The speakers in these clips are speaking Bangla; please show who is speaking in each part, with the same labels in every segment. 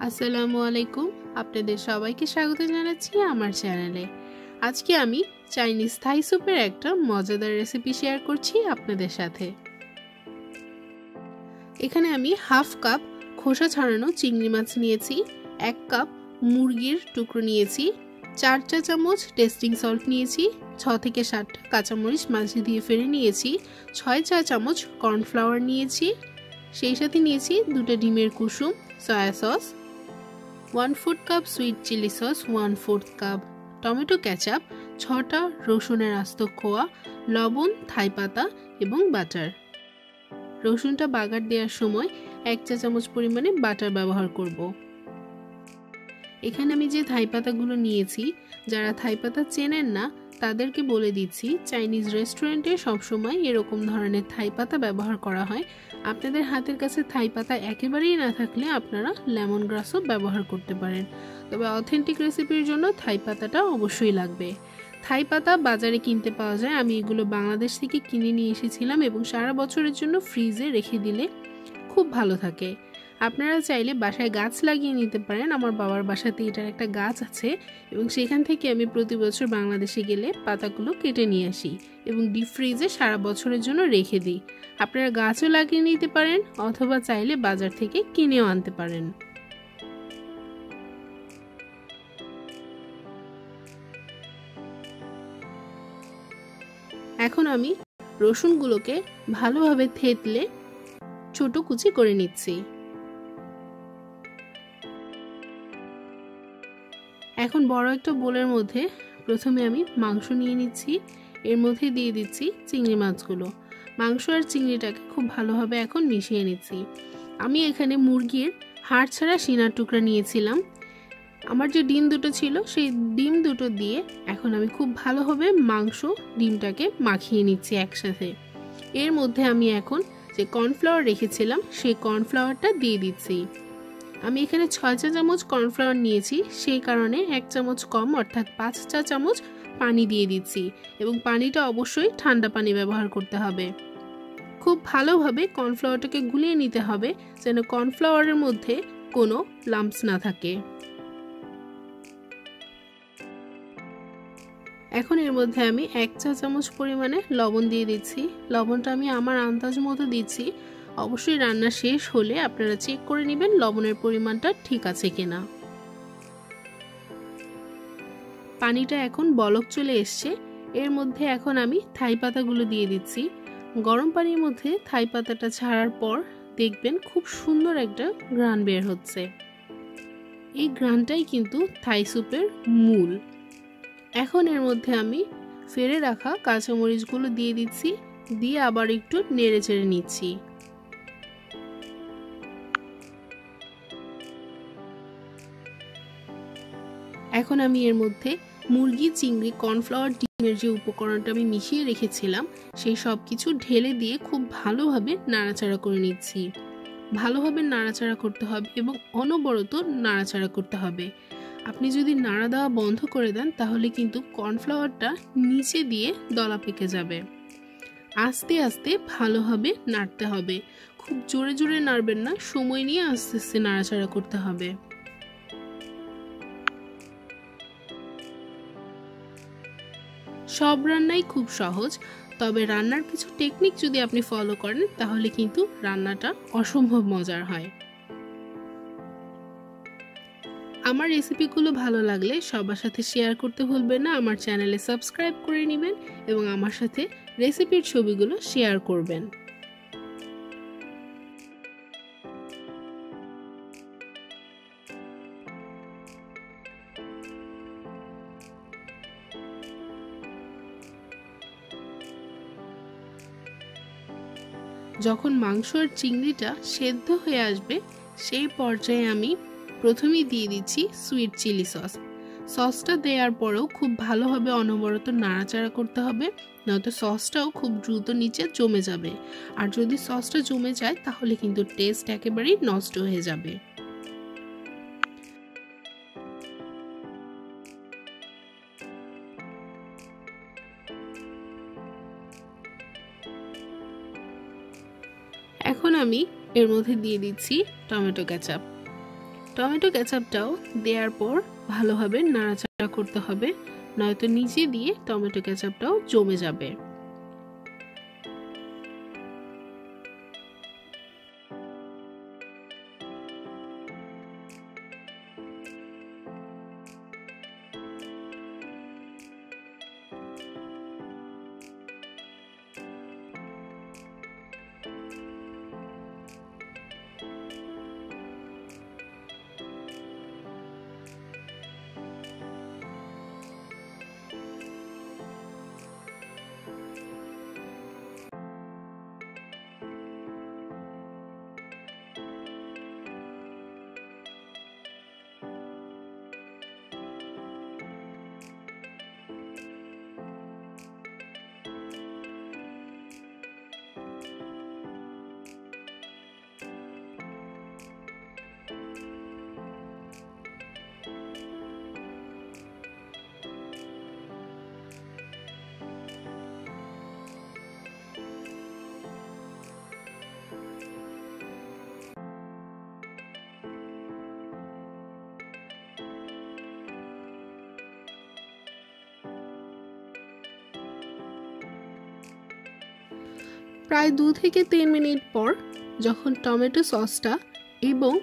Speaker 1: আসসালামু আলাইকুম। আপনাদের সবাইকে স্বাগত জানাচ্ছি আমার চ্যানেলে। আজকে আমি চাইনিজ থাই স্যুপের একটা মজাদার রেসিপি শেয়ার করছি আপনাদের সাথে। এখানে আমি হাফ কাপ খোসা ছাড়ানো চিংড়ি মাছ নিয়েছি, 1 কাপ মুরগির টুকরো নিয়েছি, 4 চা চামচ টেস্টিং সল্ট নিয়েছি, 6 থেকে 7টা কাঁচামরিচ মাঝে দিয়ে ফেলে নিয়েছি, 6 চা চামচ কর্নফ্লাওয়ার নিয়েছি, সেই সাথে নিয়েছি 2টা ডিমের কুসুম, soya sauce, 1/4 cup sweet chilli sauce, 1/4 cup tomato ketchup, 6টা রসুনের আস্ত কোয়া, লবণ, থাই পাতা এবং বাটার। রসুনটা বাগার দেওয়ার সময় 1 চা চামচ পরিমাণে বাটার ব্যবহার করব। এখানে আমি যে থাই পাতাগুলো নিয়েছি, যারা থাই পাতা চেনেন না তাদেরকে বলে দিচ্ছি, চাইনিজ রেস্টুরেন্টে সবসময় এরকম ধরনের থাই পাতা ব্যবহার করা হয়। আপনাদের হাতের কাছে থাই পাতা একেবারেই না থাকলে আপনারা লেমন গ্রাসও ব্যবহার করতে পারেন, তবে অথেন্টিক রেসিপির জন্য থাই পাতাটা অবশ্যই লাগবে। থাই পাতা বাজারে কিনতে পাওয়া যায়, আমি এগুলো বাংলাদেশ থেকে কিনে নিয়ে এসেছিলাম এবং সারা বছরের জন্য ফ্রিজে রেখে দিলে খুব ভালো থাকে। আপনারা চাইলে বাসায় গাছ লাগিয়ে নিতে পারেন। আমার বাবার বাসাতে এটার একটা গাছ আছে এবং সেখান থেকে আমি প্রতি বছর বাংলাদেশে গেলে পাতাগুলো কেটে নিয়ে আসি এবং ডিপ ফ্রিজে সারা বছরের জন্য রেখে দিই। আপনারা গাছও লাগিয়ে নিতে পারেন অথবা চাইলে বাজার থেকে কিনেও আনতে পারেন। এখন আমি রসুনগুলোকে ভালোভাবে থেতলে ছোট কুচি করে নিচ্ছি। এখন বড় একটা বোলের মধ্যে প্রথমে আমি মাংস নিয়ে নিচ্ছি, এর মধ্যে দিয়ে দিচ্ছি চিংড়ি মাছগুলো। মাংস আর চিংড়িটাকে খুব ভালোভাবে এখন মিশিয়ে নিচ্ছি। আমি এখানে মুরগির হাড় ছাড়া সিনার টুকরা নিয়েছিলাম। আমার যে ডিম দুটো ছিল সেই ডিম দুটো দিয়ে এখন আমি খুব ভালোভাবে মাংস ডিমটাকে মাখিয়ে নিচ্ছি একসাথে। এর মধ্যে আমি এখন যে কর্নফ্লাওয়ার রেখেছিলাম সেই কর্নফ্লাওয়ারটা দিয়ে দিচ্ছি। আমি এখানে 6 চা চামচ কর্নফ্লাওয়ার নিয়েছি, সেই কারণে 1 চামচ কম অর্থাৎ 5 চা চামচ পানি দিয়ে দিচ্ছি এবং পানিটা অবশ্যই ঠান্ডা পানি ব্যবহার করতে হবে। খুব ভালোভাবে কর্নফ্লাওয়ারটাকে গুলিয়ে নিতে হবে যেন কর্নফ্লাওয়ারের মধ্যে কোনো লাম্পস না থাকে। এখন এর মধ্যে আমি 1 চা চামচ পরিমাণে লবণ দিয়ে দিচ্ছি। লবণটা আমি আমার আন্দাজ মতো দিচ্ছি, অবশ্যই রান্না শেষ হলে আপনারা চেক করে নেবেন লবণের পরিমাণটা ঠিক আছে কিনা। পানিটা এখন বলক চলে এসছে, এর মধ্যে এখন আমি থাই পাতাগুলো দিয়ে দিচ্ছি। গরম পানির মধ্যে থাই পাতাটা ছাড়ার পর দেখবেন খুব সুন্দর একটা ঘ্রাণ বের হচ্ছে। এই ঘ্রাণটাই কিন্তু থাই স্যুপের মূল। এখন এর মধ্যে আমি ফেলে রাখা কাঁচামরিচগুলো দিয়ে দিচ্ছি, দিয়ে আবার একটু নেড়ে চেড়ে নিচ্ছি। এখন আমি এর মধ্যে মুরগি, চিংড়ি, কর্নফ্লাওয়ার, ডিমের যে উপকরণটা আমি মিশিয়ে রেখেছিলাম সেই সব কিছু ঢেলে দিয়ে খুব ভালোভাবে নাড়াচাড়া করে নিচ্ছি। ভালোভাবে নাড়াচাড়া করতে হবে এবং অনবরত নাড়াচাড়া করতে হবে। আপনি যদি নাড়া দেওয়া বন্ধ করে দেন তাহলে কিন্তু কর্নফ্লাওয়ারটা নিচে দিয়ে দলা পেকে যাবে। আস্তে আস্তে ভালোভাবে নাড়তে হবে, খুব জোরে জোরে নাড়বেন না, সময় নিয়ে আস্তে আস্তে নাড়াচাড়া করতে হবে। সব রান্নাই খুব সহজ, তবে রান্নার কিছু টেকনিক যদি আপনি ফলো করেন তাহলে কিন্তু রান্নাটা অসম্ভব মজার হয়। আমার রেসিপিগুলো ভালো লাগলে সবার সাথে শেয়ার করতে ভুলবেন না। আমার চ্যানেলে সাবস্ক্রাইব করে নেবেন এবং আমার সাথে রেসিপির ছবিগুলো শেয়ার করবেন। যখন মাংস আর চিংড়িটা সেদ্ধ হয়ে আসবে সেই পর্যায়ে আমি প্রথমেই দিয়ে দিচ্ছি সুইট চিলি সস। সসটা দেওয়ার পরেও খুব ভালোভাবে অনবরত নাড়াচাড়া করতে হবে, নয়তো সসটাও খুব দ্রুত নিচে জমে যাবে। আর যদি সসটা জমে যায় তাহলে কিন্তু টেস্ট একেবারেই নষ্ট হয়ে যাবে। এখন আমি এর মধ্যে দিয়ে দিচ্ছি টমেটো কেচাপ। টমেটো কেচাপটাও দেওয়ার পর ভালোভাবে নাড়াচাড়া করতে হবে, নয়তো নিচে দিয়ে টমেটো কেচাপটাও জমে যাবে। প্রায় 2 থেকে 3 মিনিট পর যখন টমেটো সসটা এবং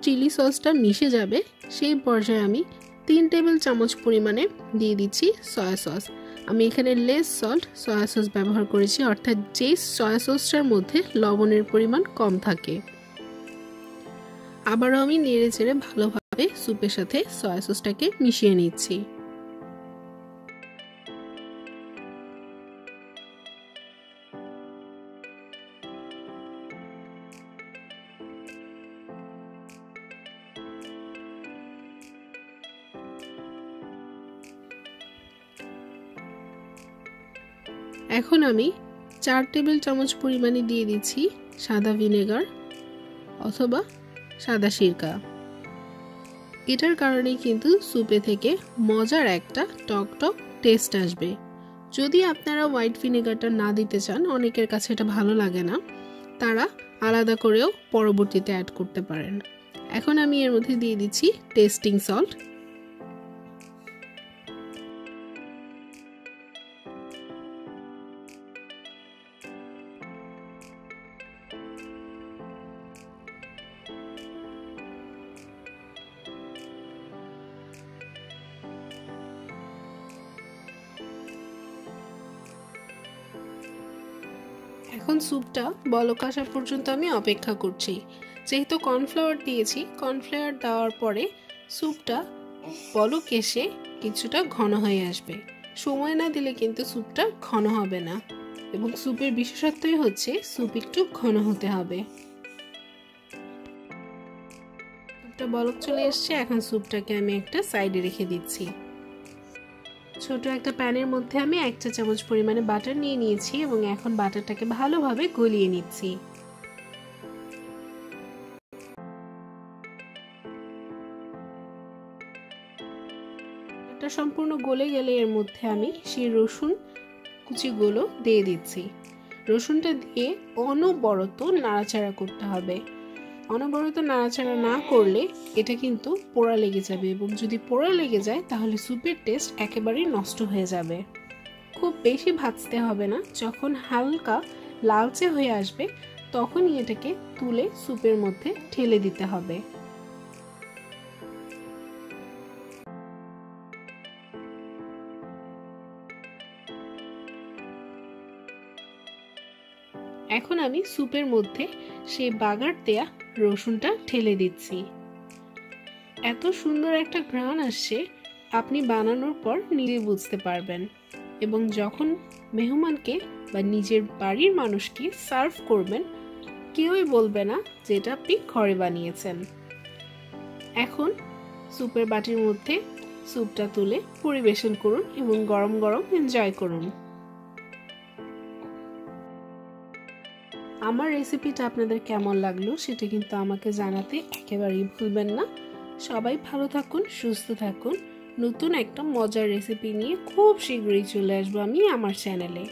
Speaker 1: চিলি সসটা মিশে যাবে, সেই পর্যায়ে আমি 3 টেবিল চামচ পরিমাণে দিয়ে দিচ্ছি সয়া সস। আমি এখানে লেস সল্ট সয়া সস ব্যবহার করেছি, অর্থাৎ যে সয়া সসটার মধ্যে লবণের পরিমাণ কম থাকে। আবারও আমি নেড়ে চেড়ে ভালোভাবে স্যুপের সাথে সয়া সসটাকে মিশিয়ে নিচ্ছি। এখন আমি 4 টেবিল চামচ পরিমাণে দিয়ে দিচ্ছি সাদা ভিনেগার অথবা সাদা সিরকা। এটার কারণে কিন্তু স্যুপে থেকে মজার একটা টক টক টেস্ট আসবে। যদি আপনারা হোয়াইট ভিনেগারটা না দিতে চান, অনেকের কাছে এটা ভালো লাগে না, তারা আলাদা করেও পরবর্তীতে অ্যাড করতে পারেন। এখন আমি এর মধ্যে দিয়ে দিচ্ছি টেস্টিং সল্ট। এখন স্যুপটা বলক আসা পর্যন্ত আমি অপেক্ষা করছি। যেহেতু কর্নফ্লাওয়ার দিয়েছি, কর্নফ্লাওয়ার দেওয়ার পরে স্যুপটা বলক এসে কিছুটা ঘন হয়ে আসবে। সময় না দিলে কিন্তু স্যুপটা ঘন হবে না, এবং স্যুপের বিশেষত্বই হচ্ছে স্যুপ একটু ঘন হতে হবে। স্যুপটা বলক চলে এসছে, এখন স্যুপটাকে আমি একটা সাইডে রেখে দিচ্ছি। ছোট একটা প্যানের মধ্যে আমি 1 চা চামচ পরিমাণে বাটার নিয়ে নিয়েছি এবং এখন বাটারটাকে ভালোভাবে গলিয়ে নিচ্ছি। এটা সম্পূর্ণ গলে গেলে এর মধ্যে আমি সেই রসুন কুচিগুলো দিয়ে দিচ্ছি। রসুনটা দিয়ে অনবরত নাড়াচাড়া করতে হবে। অনবরত নাড়াচাড়া না করলে এটা কিন্তু পোড়া লেগে যাবে, এবং যদি পোড়া লেগে যায় তাহলে স্যুপের টেস্ট একেবারেই নষ্ট হয়ে যাবে। খুব বেশি ভাজতে হবে না, যখন হালকা লালচে হয়ে আসবে তখনই এটাকে তুলে স্যুপের মধ্যে ঢেলে দিতে হবে। এখন আমি স্যুপের মধ্যে সেই বাগার দেয়া রসুনটা ঢেলে দিচ্ছি। এত সুন্দর একটা ঘ্রাণ আসছে, আপনি বানানোর পর নিজে বুঝতে পারবেন। এবং যখন মেহমানকে বা নিজের বাড়ির মানুষকে সার্ভ করবেন, কেউই বলবে না যে এটা আপনি ঘরে বানিয়েছেন। এখন স্যুপের বাটির মধ্যে স্যুপটা তুলে পরিবেশন করুন এবং গরম গরম এনজয় করুন। আমার রেসিপিটা আপনাদের কেমন লাগলো সেটা কিন্তু আমাকে জানাতে একেবারেই ভুলবেন না। সবাই ভালো থাকুন, সুস্থ থাকুন। নতুন একটা মজার রেসিপি নিয়ে খুব শীঘ্রই চলে আসবো আমি আমার চ্যানেলে।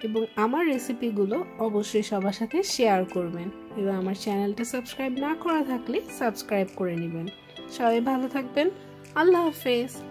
Speaker 1: এবং আমার রেসিপিগুলো অবশ্যই সবার সাথে শেয়ার করবেন এবং আমার চ্যানেলটা সাবস্ক্রাইব না করা থাকলে সাবস্ক্রাইব করে নেবেন। সবাই ভালো থাকবেন। আল্লাহ হাফেজ।